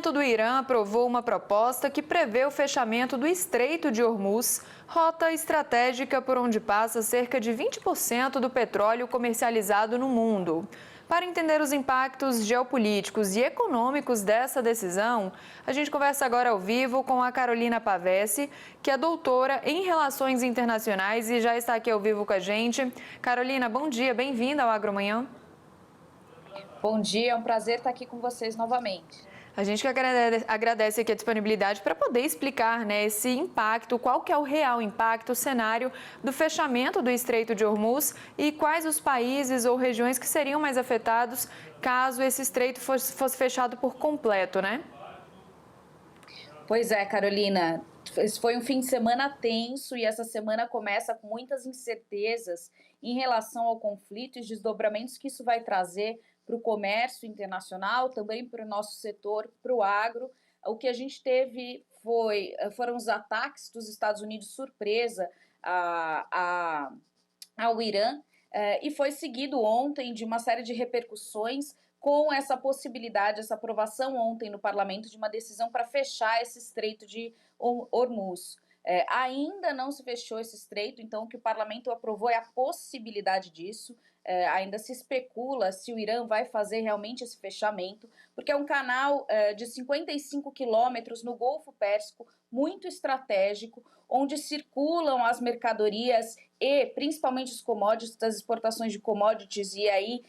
parlamento do Irã aprovou uma proposta que prevê o fechamento do Estreito de Hormuz, rota estratégica por onde passa cerca de 20% do petróleo comercializado no mundo. Para entender os impactos geopolíticos e econômicos dessa decisão, a gente conversa agora ao vivo com a Carolina Pavesi, que é doutora em Relações Internacionais e já está aqui ao vivo com a gente. Carolina, bom dia, bem-vinda ao Agromanhã. Bom dia, é um prazer estar aqui com vocês novamente. A gente que agradece aqui a disponibilidade para poder explicar, esse impacto, qual que é o real impacto, o cenário do fechamento do Estreito de Hormuz e quais os países ou regiões que seriam mais afetados caso esse estreito fosse fechado por completo, né? Pois é, Carolina, esse foi um fim de semana tenso e essa semana começa com muitas incertezas em relação ao conflito e os desdobramentos que isso vai trazer para o comércio internacional, também para o nosso setor, para o agro. O que a gente teve foram os ataques dos Estados Unidos surpresa ao Irã, e foi seguido ontem de uma série de repercussões com essa possibilidade, essa aprovação ontem no parlamento de uma decisão para fechar esse estreito de Hormuz. Ainda não se fechou esse estreito, então o que o parlamento aprovou é a possibilidade disso. Ainda se especula se o Irã vai fazer realmente esse fechamento, porque é um canal de 55 quilômetros no Golfo Pérsico, muito estratégico, onde circulam as mercadorias e principalmente os commodities, das exportações de commodities e aí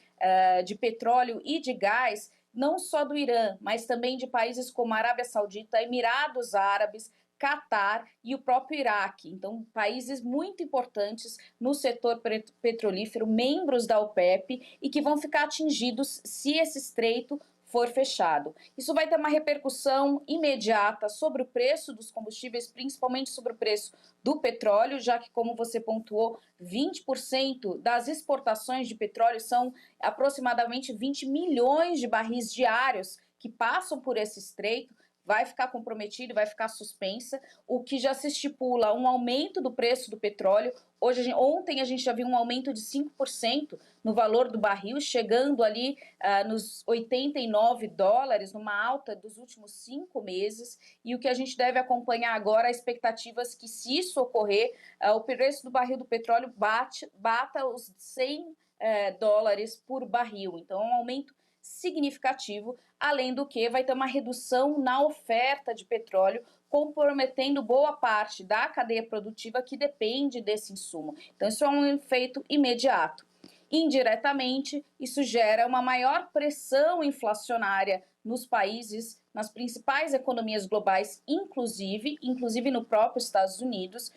de petróleo e de gás, não só do Irã, mas também de países como a Arábia Saudita, Emirados Árabes, Catar e o próprio Iraque. Então, países muito importantes no setor petrolífero, membros da OPEP e que vão ficar atingidos se esse estreito for fechado. Isso vai ter uma repercussão imediata sobre o preço dos combustíveis, principalmente sobre o preço do petróleo, já que, como você pontuou, 20% das exportações de petróleo são aproximadamente 20 milhões de barris diários que passam por esse estreito. Vai ficar comprometido, vai ficar suspensa, o que já se estipula um aumento do preço do petróleo. Ontem a gente já viu um aumento de 5% no valor do barril, chegando ali nos $89, numa alta dos últimos 5 meses. E o que a gente deve acompanhar agora, expectativas que, se isso ocorrer, o preço do barril do petróleo bata os $100 por barril. Então, é um aumento significativo, além do que vai ter uma redução na oferta de petróleo, comprometendo boa parte da cadeia produtiva que depende desse insumo. Então, isso é um efeito imediato. Indiretamente, isso gera uma maior pressão inflacionária nos países, nas principais economias globais, inclusive no próprio Estados Unidos,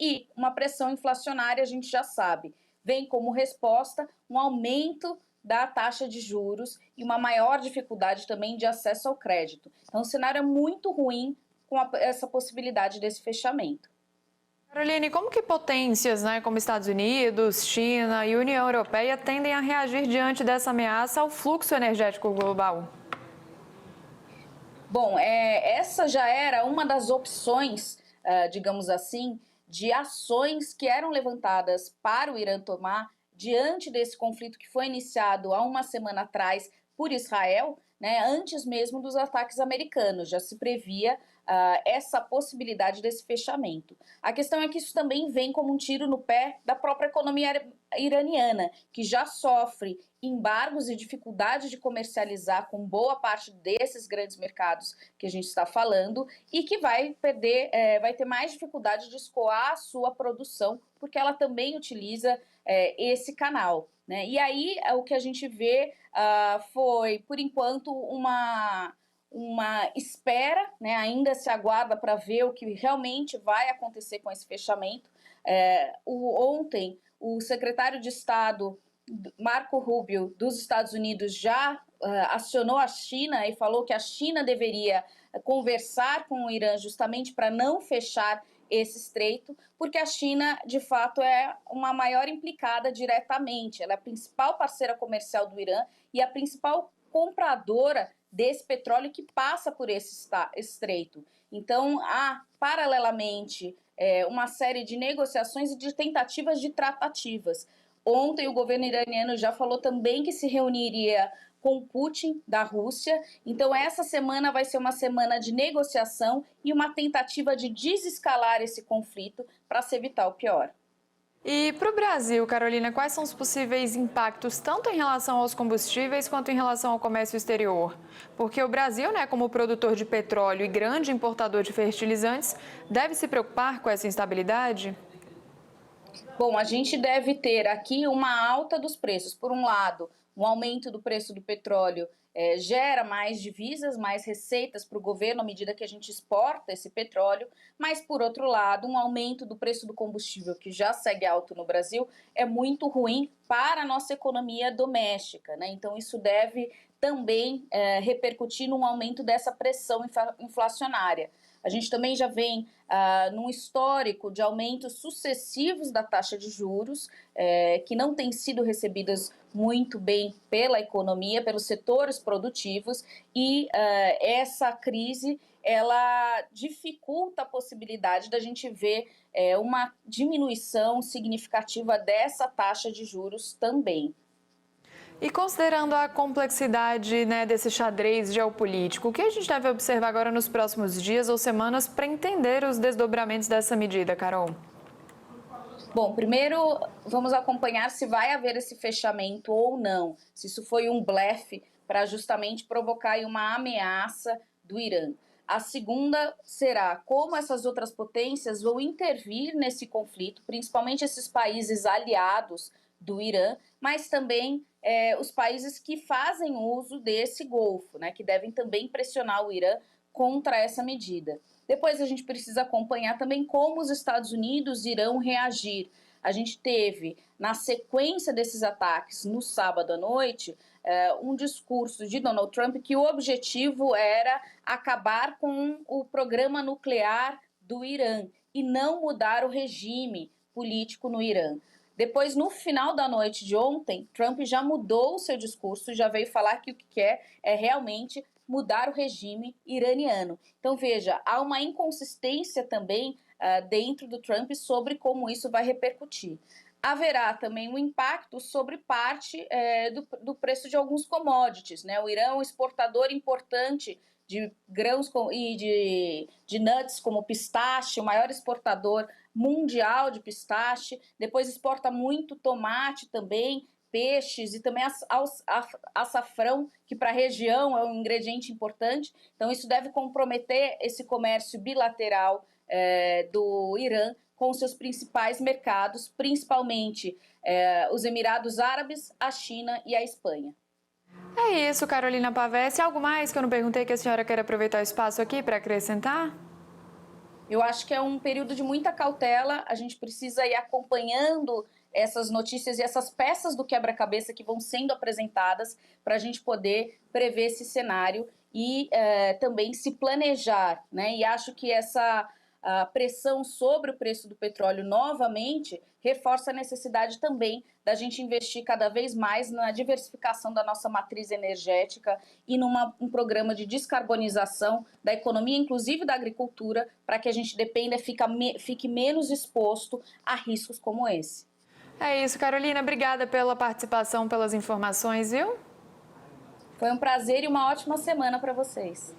e uma pressão inflacionária, a gente já sabe, vem como resposta um aumento da taxa de juros e uma maior dificuldade também de acesso ao crédito. Então, o cenário é muito ruim com essa possibilidade desse fechamento. Caroline, como que potências, como Estados Unidos, China e União Europeia tendem a reagir diante dessa ameaça ao fluxo energético global? Bom, essa já era uma das opções, digamos assim, de ações que eram levantadas para o Irã tomar diante desse conflito que foi iniciado há uma semana atrás por Israel, antes mesmo dos ataques americanos. Já se previa essa possibilidade desse fechamento. A questão é que isso também vem como um tiro no pé da própria economia iraniana, que já sofre embargos e dificuldade de comercializar com boa parte desses grandes mercados que a gente está falando e que vai ter mais dificuldade de escoar a sua produção, porque ela também utiliza esse canal. E aí o que a gente vê foi, por enquanto, uma espera, ainda se aguarda para ver o que realmente vai acontecer com esse fechamento. Ontem, o secretário de Estado, Marco Rubio, dos Estados Unidos, já acionou a China e falou que a China deveria conversar com o Irã justamente para não fechar esse estreito, porque a China, de fato, é uma maior implicada diretamente. Ela é a principal parceira comercial do Irã e a principal compradora desse petróleo que passa por esse estreito. Então, há, paralelamente, uma série de negociações e de tentativas de tratativas. Ontem, o governo iraniano já falou também que se reuniria com Putin, da Rússia. Então, essa semana vai ser uma semana de negociação e uma tentativa de desescalar esse conflito para se evitar o pior. E para o Brasil, Carolina, quais são os possíveis impactos tanto em relação aos combustíveis quanto em relação ao comércio exterior? Porque o Brasil, como produtor de petróleo e grande importador de fertilizantes, deve se preocupar com essa instabilidade? Bom, a gente deve ter aqui uma alta dos preços. Por um lado, um aumento do preço do petróleo gera mais divisas, mais receitas para o governo à medida que a gente exporta esse petróleo, mas, por outro lado, um aumento do preço do combustível, que já segue alto no Brasil, é muito ruim para a nossa economia doméstica, né? Então, isso deve também repercutir num aumento dessa pressão inflacionária. A gente também já vem num histórico de aumentos sucessivos da taxa de juros, que não têm sido recebidas muito bem pela economia, pelos setores produtivos, e essa crise ela dificulta a possibilidade da gente ver uma diminuição significativa dessa taxa de juros também. E considerando a complexidade desse xadrez geopolítico, o que a gente deve observar agora nos próximos dias ou semanas para entender os desdobramentos dessa medida, Carol? Bom, primeiro vamos acompanhar se vai haver esse fechamento ou não, se isso foi um blefe para justamente provocar uma ameaça do Irã. A segunda será como essas outras potências vão intervir nesse conflito, principalmente esses países aliados do Irã, mas também os países que fazem uso desse Golfo, que devem também pressionar o Irã contra essa medida. Depois a gente precisa acompanhar também como os Estados Unidos irão reagir. A gente teve, na sequência desses ataques, no sábado à noite, um discurso de Donald Trump que o objetivo era acabar com o programa nuclear do Irã e não mudar o regime político no Irã. Depois, no final da noite de ontem, Trump já mudou o seu discurso, já veio falar que o que quer é realmente mudar o regime iraniano. Então, veja, há uma inconsistência também dentro do Trump sobre como isso vai repercutir. Haverá também um impacto sobre parte do preço de alguns commodities, né? O Irã é um exportador importante de grãos e de nuts como pistache, o maior exportador mundial de pistache, depois exporta muito tomate também, peixes e também açafrão, que para a região é um ingrediente importante. Então isso deve comprometer esse comércio bilateral do Irã com seus principais mercados, principalmente os Emirados Árabes, a China e a Espanha. É isso, Carolina Pavese. Algo mais que eu não perguntei que a senhora quer aproveitar o espaço aqui para acrescentar? Eu acho que é um período de muita cautela, a gente precisa ir acompanhando essas notícias e essas peças do quebra-cabeça que vão sendo apresentadas para a gente poder prever esse cenário e também se planejar, né? E acho que essa pressão sobre o preço do petróleo novamente reforça a necessidade também da gente investir cada vez mais na diversificação da nossa matriz energética e um programa de descarbonização da economia, inclusive da agricultura, para que a gente fique menos exposto a riscos como esse. É isso, Carolina. Obrigada pela participação, pelas informações, viu? Foi um prazer e uma ótima semana para vocês.